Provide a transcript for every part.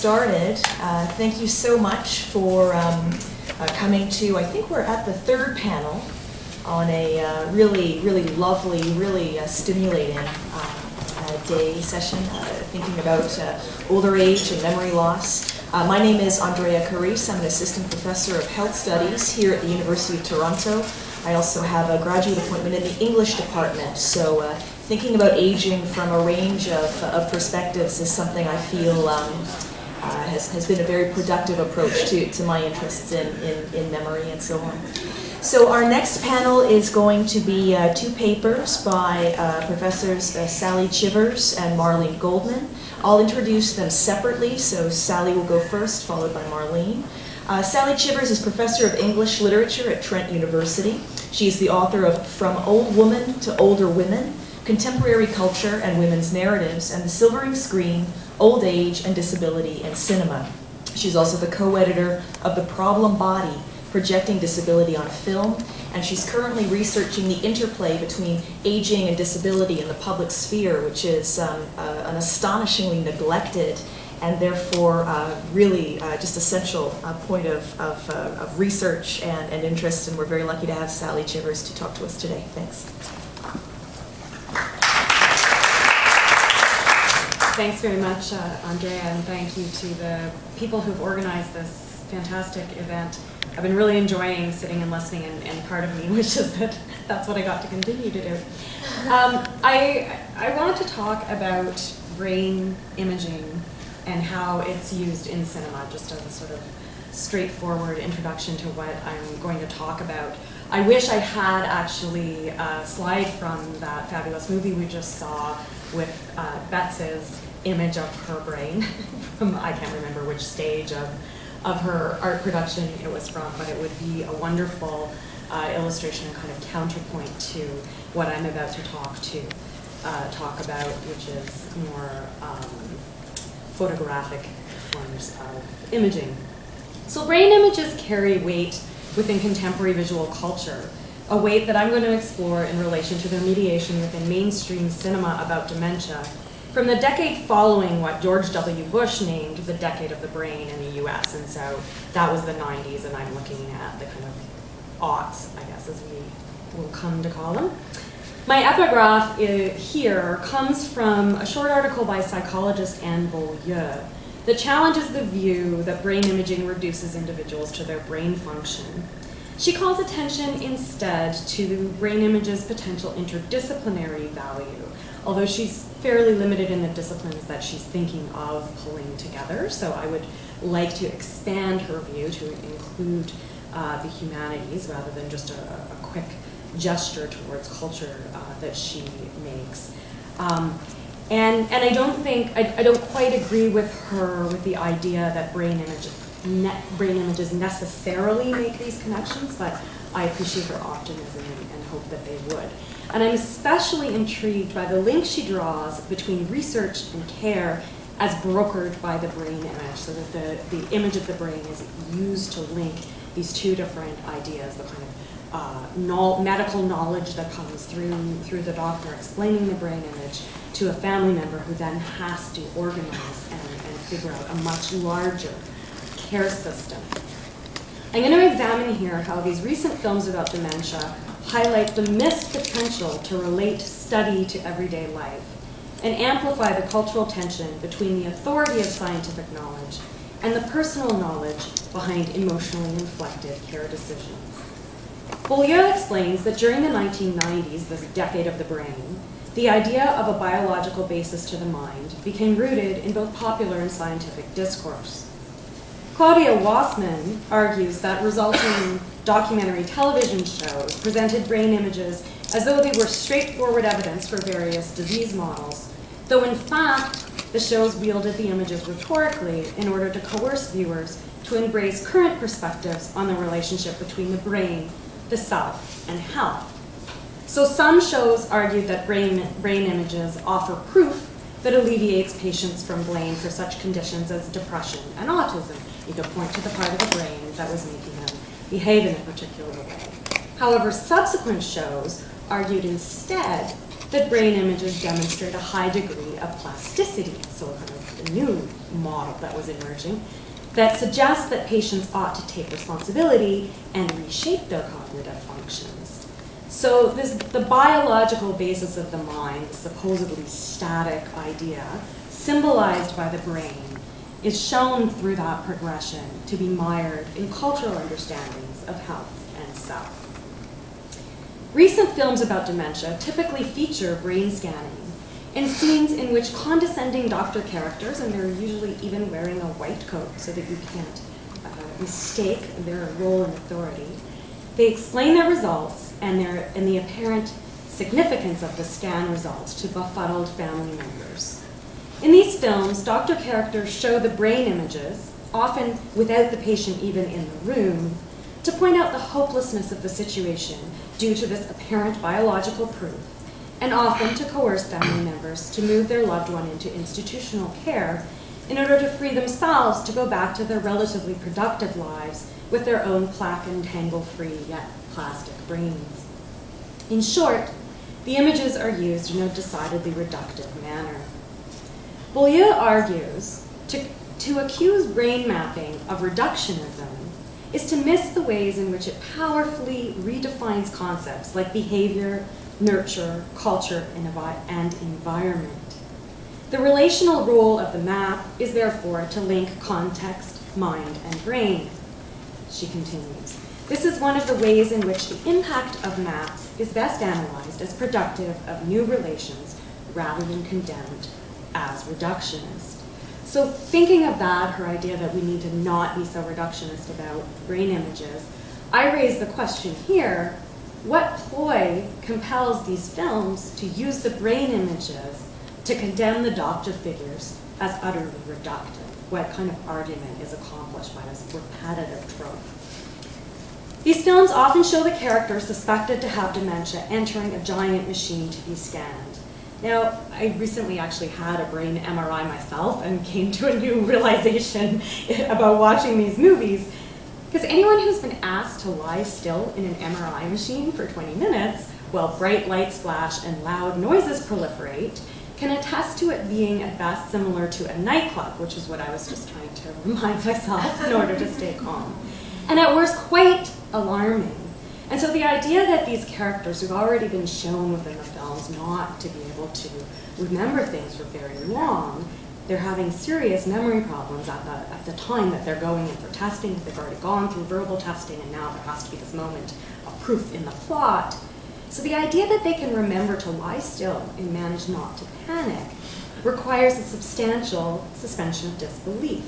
started. Thank you so much for coming to, I think we're at the third panel on a really lovely, really stimulating day session, thinking about older age and memory loss. My name is Andrea Carice. I'm an assistant professor of health studies here at the University of Toronto. I also have a graduate appointment in the English department, so thinking about aging from a range of perspectives is something I feel has been a very productive approach to my interests in memory and so on. So our next panel is going to be two papers by Professors Sally Chivers and Marlene Goldman. I'll introduce them separately, so Sally will go first, followed by Marlene. Sally Chivers is Professor of English Literature at Trent University. She is the author of From Old Woman to Older Women, Contemporary Culture and Women's Narratives, and the Silvering Screen, Old Age and Disability in Cinema. She's also the co-editor of The Problem Body, Projecting Disability on Film, and she's currently researching the interplay between aging and disability in the public sphere, which is an astonishingly neglected and therefore really just essential point of research and interest, and we're very lucky to have Sally Chivers to talk to us today. Thanks. Thanks very much, Andrea, and thank you to the people who've organized this fantastic event. I've been really enjoying sitting and listening, and part of me wishes that that's what I got to continue to do. I wanted to talk about brain imaging and how it's used in cinema, just as a sort of straightforward introduction to what I'm going to talk about. I wish I had actually a slide from that fabulous movie we just saw with Betsy's image of her brain from, I can't remember which stage of her art production it was from, but it would be a wonderful illustration and kind of counterpoint to what I'm about to talk about, which is more photographic forms of imaging. So brain images carry weight within contemporary visual culture, a weight that I'm going to explore in relation to their mediation within mainstream cinema about dementia, from the decade following what George W. Bush named the decade of the brain in the US. And so that was the 90s, and I'm looking at the kind of aughts, I guess, as we will come to call them. My epigraph here comes from a short article by psychologist Anne Beaulieu that challenges the view that brain imaging reduces individuals to their brain function. She calls attention instead to brain image's potential interdisciplinary value, although she's fairly limited in the disciplines that she's thinking of pulling together. So I would like to expand her view to include the humanities rather than just a quick gesture towards culture that she makes. And I don't quite agree with her with the idea that brain images necessarily make these connections, but I appreciate her optimism and hope that they would. And I'm especially intrigued by the link she draws between research and care as brokered by the brain image, so that the image of the brain is used to link these two different ideas, the kind of medical knowledge that comes through the doctor explaining the brain image to a family member who then has to organize and figure out a much larger care system. I'm going to examine here how these recent films about dementia highlight the missed potential to relate study to everyday life and amplify the cultural tension between the authority of scientific knowledge and the personal knowledge behind emotionally inflected care decisions. Beaulieu explains that during the 1990s, this decade of the brain, the idea of a biological basis to the mind became rooted in both popular and scientific discourse. Claudia Wassman argues that resulting documentary television shows presented brain images as though they were straightforward evidence for various disease models, though in fact the shows wielded the images rhetorically in order to coerce viewers to embrace current perspectives on the relationship between the brain, the self, and health. So some shows argued that brain images offer proof that alleviates patients from blame for such conditions as depression and autism. You could point to the part of the brain that was making them behave in a particular way. However, subsequent shows argued instead that brain images demonstrate a high degree of plasticity, so a kind of a new model that was emerging that suggests that patients ought to take responsibility and reshape their cognitive functions. So the biological basis of the mind, the supposedly static idea, symbolized by the brain, is shown through that progression to be mired in cultural understandings of health and self. Recent films about dementia typically feature brain scanning in scenes in which condescending doctor characters, and they're usually even wearing a white coat so that you can't mistake their role and authority, they explain their results and the apparent significance of the scan results to befuddled family members. In these films, doctor characters show the brain images, often without the patient even in the room, to point out the hopelessness of the situation due to this apparent biological proof, and often to coerce family members to move their loved one into institutional care in order to free themselves to go back to their relatively productive lives with their own plaque and tangle-free yet plastic brains. In short, the images are used in a decidedly reductive manner. Laurier argues to accuse brain mapping of reductionism is to miss the ways in which it powerfully redefines concepts like behavior, nurture, culture, and environment. The relational role of the map is therefore to link context, mind, and brain. She continues, this is one of the ways in which the impact of maps is best analyzed as productive of new relations rather than condemned as reductionist. So thinking of that, her idea that we need to not be so reductionist about brain images, I raise the question here, what ploy compels these films to use the brain images to condemn the doctor figures as utterly reductive? What kind of argument is accomplished by this repetitive trope? These films often show the character suspected to have dementia entering a giant machine to be scanned. Now, I recently actually had a brain MRI myself and came to a new realization about watching these movies. Because anyone who's been asked to lie still in an MRI machine for 20 minutes while bright lights flash and loud noises proliferate can attest to it being at best similar to a nightclub, which is what I was just trying to remind myself in order to stay calm. And at worst, quite alarming. And so the idea that these characters who've already been shown within the films not to be able to remember things for very long, they're having serious memory problems at the time that they're going in for testing. They've already gone through verbal testing, and now there has to be this moment of proof in the plot. So the idea that they can remember to lie still and manage not to panic requires a substantial suspension of disbelief.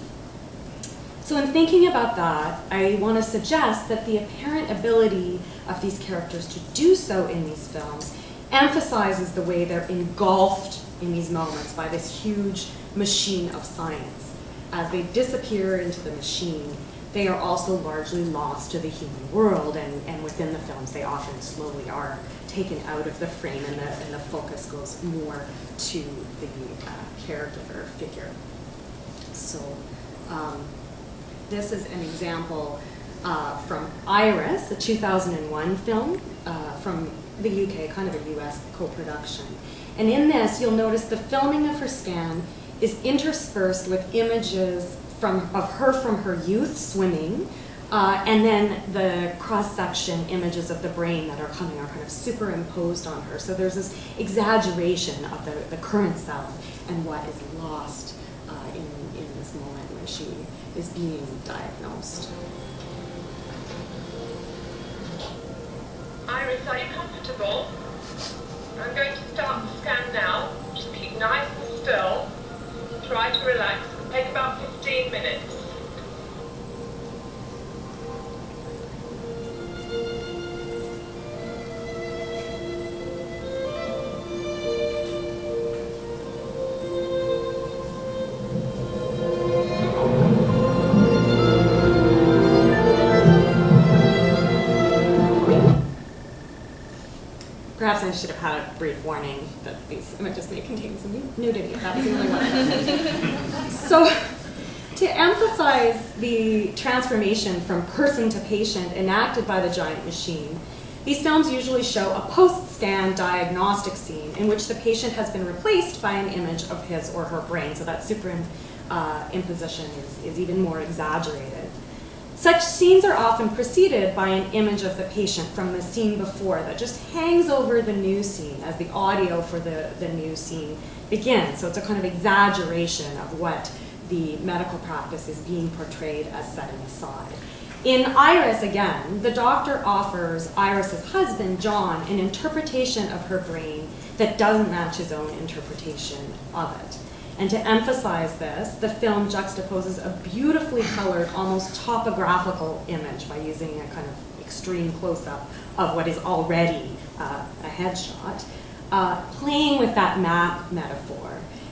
So in thinking about that, I want to suggest that the apparent ability of these characters to do so in these films emphasizes the way they're engulfed in these moments by this huge machine of science. As they disappear into the machine, they are also largely lost to the human world, and within the films they often slowly are taken out of the frame, and the focus goes more to the caregiver figure. So this is an example from Iris, a 2001 film from the UK, kind of a US co-production. And in this, you'll notice the filming of her scan is interspersed with images of her from her youth swimming, and then the cross-section images of the brain that are coming are kind of superimposed on her. So there's this exaggeration of the current self and what is lost in this moment when she is being diagnosed. Iris, are you comfortable? I'm going to start the scan now. Just keep nice and still. Try to relax. It'll take about 15 minutes. Perhaps I should have had a brief warning that these images may contain some nudity. That was the only one. So, to emphasize the transformation from person to patient enacted by the giant machine, These films usually show a post-scan diagnostic scene in which the patient has been replaced by an image of his or her brain, so that superimposition is even more exaggerated. Such scenes are often preceded by an image of the patient from the scene before that just hangs over the new scene as the audio for the new scene begins. So it's a kind of exaggeration of what the medical practice is being portrayed as setting aside. In Iris, again, the doctor offers Iris's husband, John, an interpretation of her brain that doesn't match his own interpretation of it. And to emphasize this, the film juxtaposes a beautifully colored, almost topographical image by using a kind of extreme close-up of what is already a headshot, playing with that map metaphor,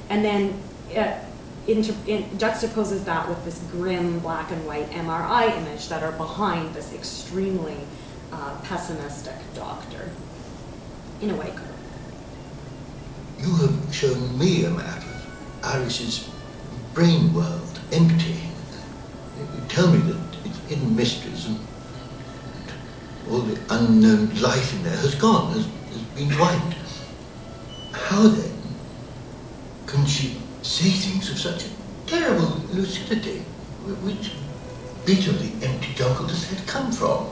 and then juxtaposes that with this grim black and white MRI image that are behind this extremely pessimistic doctor in a white coat. You have shown me a map of Iris's brain world, empty. You tell me that its hidden mysteries and all the unknown life in there has gone, has been wiped. How then can she say things of such a terrible lucidity? Which bit of the empty jungle does that come from?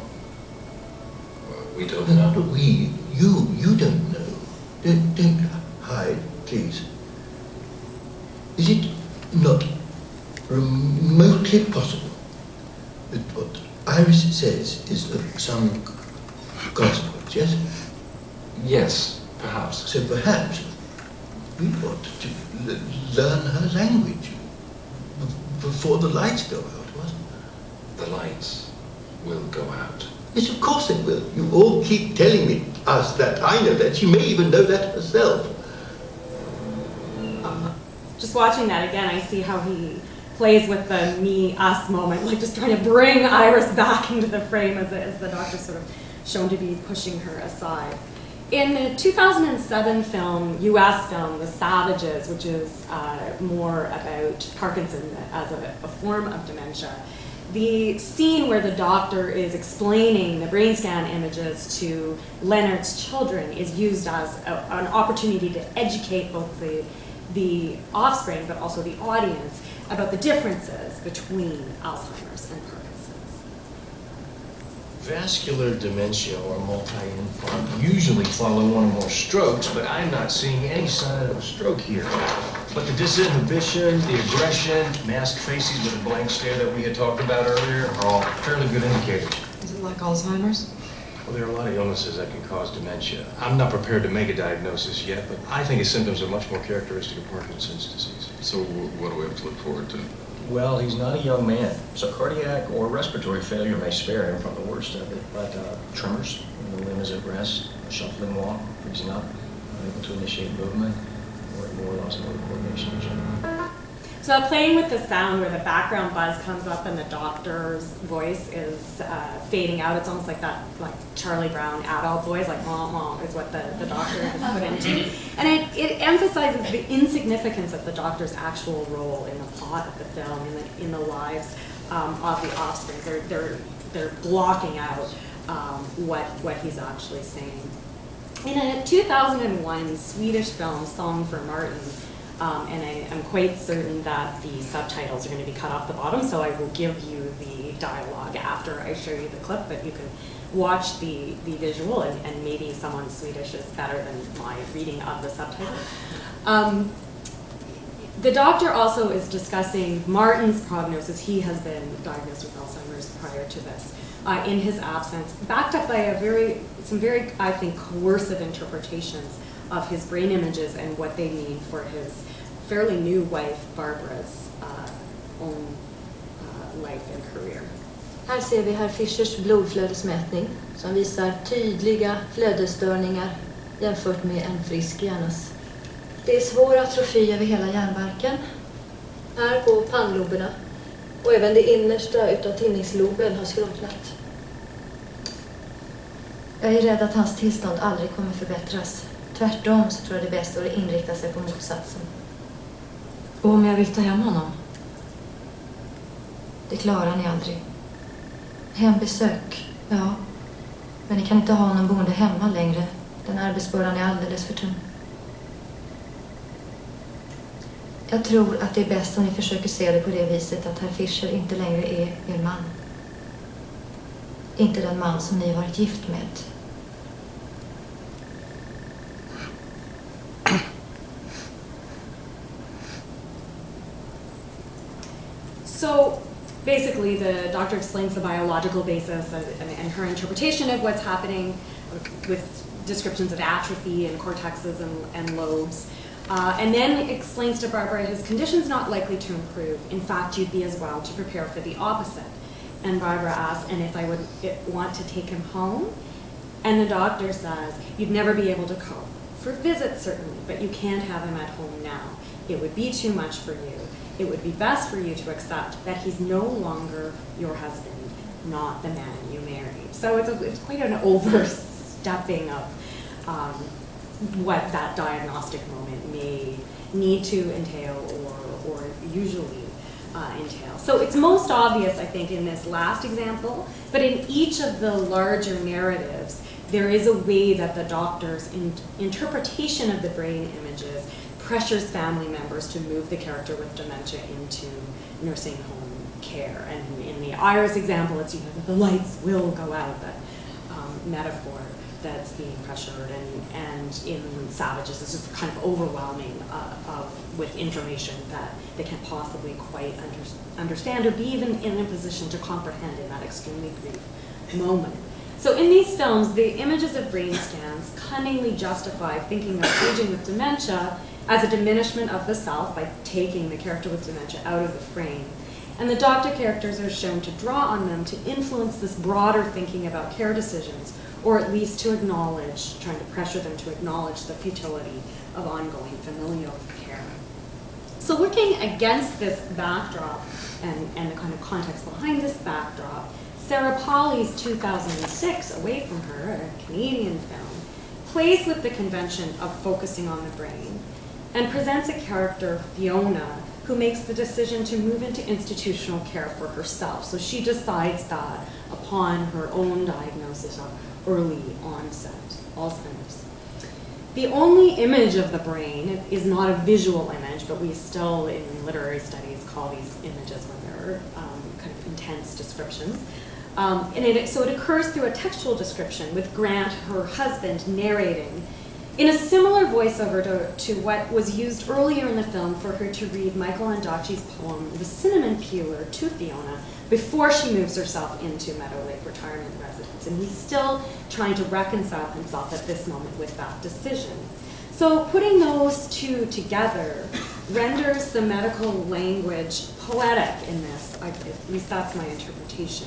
Well, we don't know. Not we. You don't know. Don't hide, please. Is it not remotely possible that what Iris says is of some consequence, yes? Yes, perhaps. So perhaps we ought to learn her language before the lights go out, what? The lights will go out. Yes, of course they will. You all keep telling us that. I know that. She may even know that herself. Just watching that again, I see how he plays with the me-us moment, like just trying to bring Iris back into the frame as the doctor's sort of shown to be pushing her aside. In the 2007 film, US film, The Savages, which is more about Parkinson as a form of dementia, the scene where the doctor is explaining the brain scan images to Leonard's children is used as an opportunity to educate both the offspring, but also the audience, about the differences between Alzheimer's and Parkinson's. Vascular dementia or multi-infarct usually follow one or more strokes, but I'm not seeing any sign of a stroke here. But the disinhibition, the aggression, masked faces with a blank stare that we had talked about earlier are all fairly good indicators. Is it like Alzheimer's? Well, there are a lot of illnesses that can cause dementia. I'm not prepared to make a diagnosis yet, but I think his symptoms are much more characteristic of Parkinson's disease. So what do we have to look forward to? Well, he's not a young man, so cardiac or respiratory failure may spare him from the worst of it, but tremors, when the limb is at rest, a shuffling walk, freezing up, unable to initiate movement, or more loss of motor coordination in general. So playing with the sound where the background buzz comes up and the doctor's voice is fading out, it's almost like that like Charlie Brown adult voice, like mom, mom, is what the doctor has put into. And it emphasizes the insignificance of the doctor's actual role in the plot of the film, in the lives of the offspring. They're blocking out what he's actually saying. In a 2001 Swedish film, Song for Martin, and I'm quite certain that the subtitles are going to be cut off the bottom, so I will give you the dialogue after I show you the clip, but you can watch the visual, and maybe someone Swedish is better than my reading of the subtitle. The doctor also is discussing Martin's prognosis. He has been diagnosed with Alzheimer's prior to this. In his absence, backed up by some very, I think, coercive interpretations of his brain images and what they mean for his fairly new wife, Barbara's own life and career. Här ser vi herr Fischers blodflödesmätning som visar tydliga flödesstörningar jämfört med en frisk hjärnas. Det är svår atrofi över hela hjärnbarken, här på pannloberna, och även det innersta utav tinningsloben har skroppnat. Jag är rädd att hans tillstånd aldrig kommer förbättras. Tvärtom så tror jag det är bäst att inrikta sig på motsatsen. Och om jag vill ta hem honom? Det klarar ni aldrig. Hembesök, ja. Men ni kan inte ha någon boende hemma längre. Den arbetsbördan är alldeles för tung. Jag tror att det är bäst om ni försöker se det på det viset att herr Fischer inte längre är er man. Inte den man som ni har varit gift med. So basically, the doctor explains the biological basis and her interpretation of what's happening with descriptions of atrophy and cortexes and lobes. And then explains to Barbara his condition's not likely to improve. In fact, you'd be as well to prepare for the opposite. And Barbara asks, and if I would want to take him home? And the doctor says, you'd never be able to cope. For visits, certainly, but you can't have him at home now. It would be too much for you. It would be best for you to accept that he's no longer your husband, not the man you married. So it's quite an overstepping of what that diagnostic moment may need to entail or usually entail. So it's most obvious, I think, in this last example, but in each of the larger narratives, there is a way that the doctor's interpretation of the brain images pressures family members to move the character with dementia into nursing home care. And in the Iris example, it's the lights will go out, that metaphor that's being pressured, and in Savages, it's just kind of overwhelming with information that they can't possibly quite understand or be even in a position to comprehend in that extremely brief moment. So in these films, the images of brain scans cunningly justify thinking of aging with dementia as a diminishment of the self by taking the character with dementia out of the frame. And the doctor characters are shown to draw on them to influence this broader thinking about care decisions, or at least to acknowledge, trying to pressure them to acknowledge the futility of ongoing familial care. So working against this backdrop and the kind of context behind this backdrop, Sarah Polley's 2006 Away From Her, a Canadian film, plays with the convention of focusing on the brain and presents a character, Fiona, who makes the decision to move into institutional care for herself. So she decides that upon her own diagnosis of early onset Alzheimer's. The only image of the brain is not a visual image, but we still, in literary studies, call these images when they're kind of intense descriptions. So it occurs through a textual description with Grant, her husband, narrating in a similar voiceover to what was used earlier in the film for her to read Michael Ondaatje's poem, The Cinnamon Peeler, to Fiona before she moves herself into Meadow Lake Retirement Residence. And he's still trying to reconcile himself at this moment with that decision. So putting those two together renders the medical language poetic in this, at least that's my interpretation,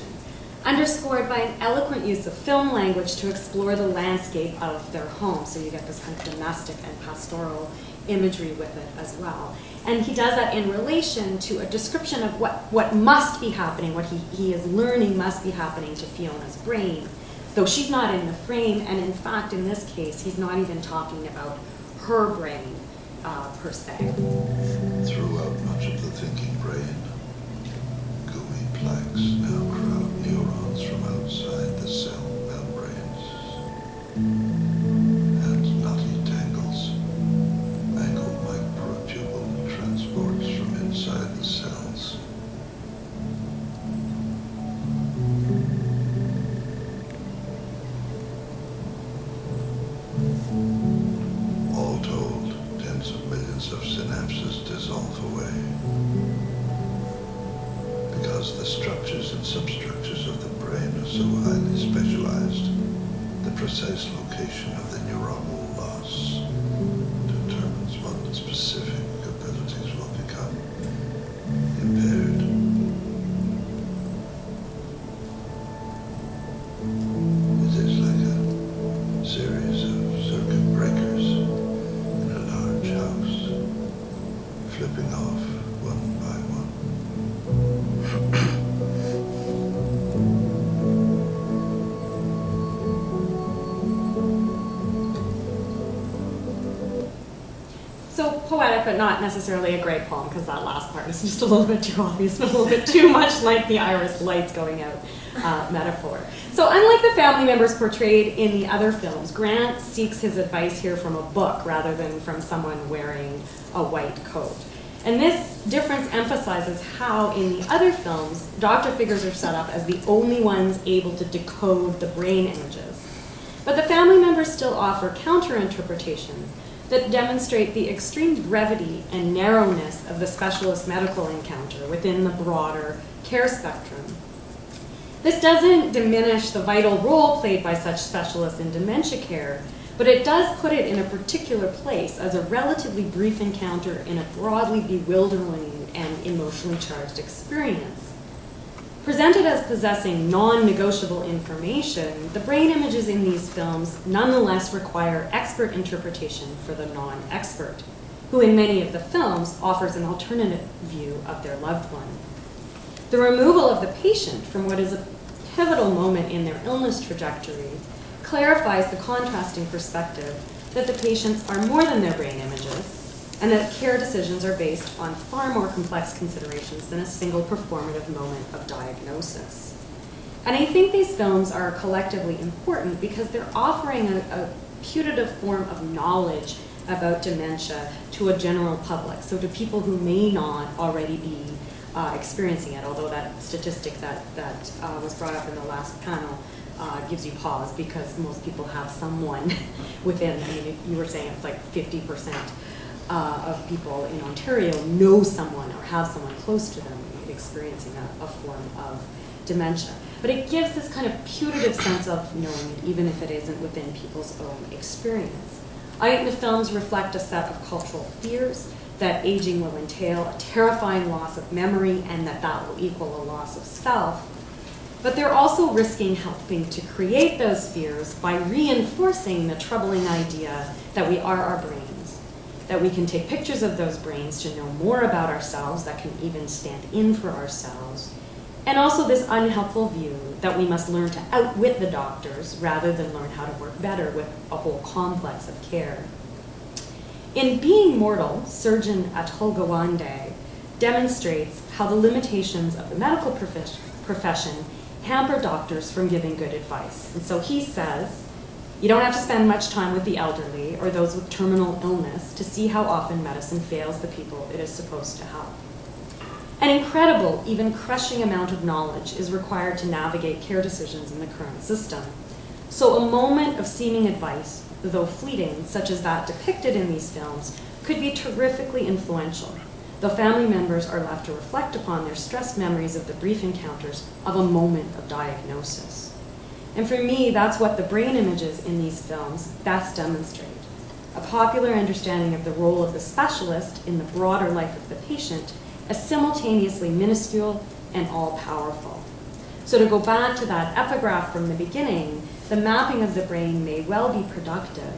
underscored by an eloquent use of film language to explore the landscape of their home. So you get this kind of domestic and pastoral imagery with it as well. And he does that in relation to a description of what must be happening, what he is learning must be happening to Fiona's brain, though she's not in the frame. And in fact, in this case, he's not even talking about her brain per se. Throughout much of the thinking brain, gooey plaques now crowd neurons from outside the cell membranes, and nutty tangles angle microtubule transports from inside the cells. All told, tens of millions of synapses dissolve away, because the structures and substructures of the brain are so highly specialized. The precise location of the neuronal loss determines what specific abilities will become impaired. It is like a series of circuit breakers in a large house, flipping off one by one. So poetic but not necessarily a great poem, because that last part is just a little bit too obvious, a little bit too much like the iris lights going out metaphor. So unlike the family members portrayed in the other films, Grant seeks his advice here from a book rather than from someone wearing a white coat. And this difference emphasizes how, in the other films, doctor figures are set up as the only ones able to decode the brain images. But the family members still offer counter-interpretations that demonstrate the extreme brevity and narrowness of the specialist medical encounter within the broader care spectrum. This doesn't diminish the vital role played by such specialists in dementia care, but it does put it in a particular place as a relatively brief encounter in a broadly bewildering and emotionally charged experience. Presented as possessing non-negotiable information, the brain images in these films nonetheless require expert interpretation for the non-expert, who in many of the films offers an alternative view of their loved one. The removal of the patient from what is a pivotal moment in their illness trajectory clarifies the contrasting perspective that the patients are more than their brain images, and that care decisions are based on far more complex considerations than a single performative moment of diagnosis. And I think these films are collectively important because they're offering a putative form of knowledge about dementia to a general public, so to people who may not already be experiencing it, although that statistic that was brought up in the last panel gives you pause, because most people have someone within, I mean, you were saying it's like 50% of people in Ontario know someone or have someone close to them experiencing a form of dementia. But it gives this kind of putative sense of knowing, even if it isn't within people's own experience. I think the films reflect a set of cultural fears that aging will entail a terrifying loss of memory and that will equal a loss of self. But they're also risking helping to create those fears by reinforcing the troubling idea that we are our brains, that we can take pictures of those brains to know more about ourselves, that can even stand in for ourselves, and also this unhelpful view that we must learn to outwit the doctors rather than learn how to work better with a whole complex of care. In Being Mortal, surgeon Atul Gawande demonstrates how the limitations of the medical profession hamper doctors from giving good advice. And so he says, you don't have to spend much time with the elderly or those with terminal illness to see how often medicine fails the people it is supposed to help. An incredible, even crushing amount of knowledge is required to navigate care decisions in the current system. So a moment of seeming advice, though fleeting, such as that depicted in these films, could be terrifically influential, though family members are left to reflect upon their stressed memories of the brief encounters of a moment of diagnosis. And for me, that's what the brain images in these films best demonstrate: a popular understanding of the role of the specialist in the broader life of the patient as simultaneously minuscule and all-powerful. So to go back to that epigraph from the beginning, the mapping of the brain may well be productive,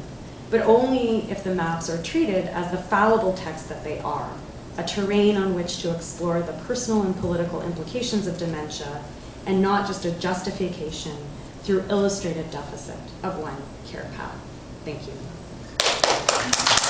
but only if the maps are treated as the fallible text that they are, a terrain on which to explore the personal and political implications of dementia, and not just a justification through illustrated deficit of one care path. Thank you.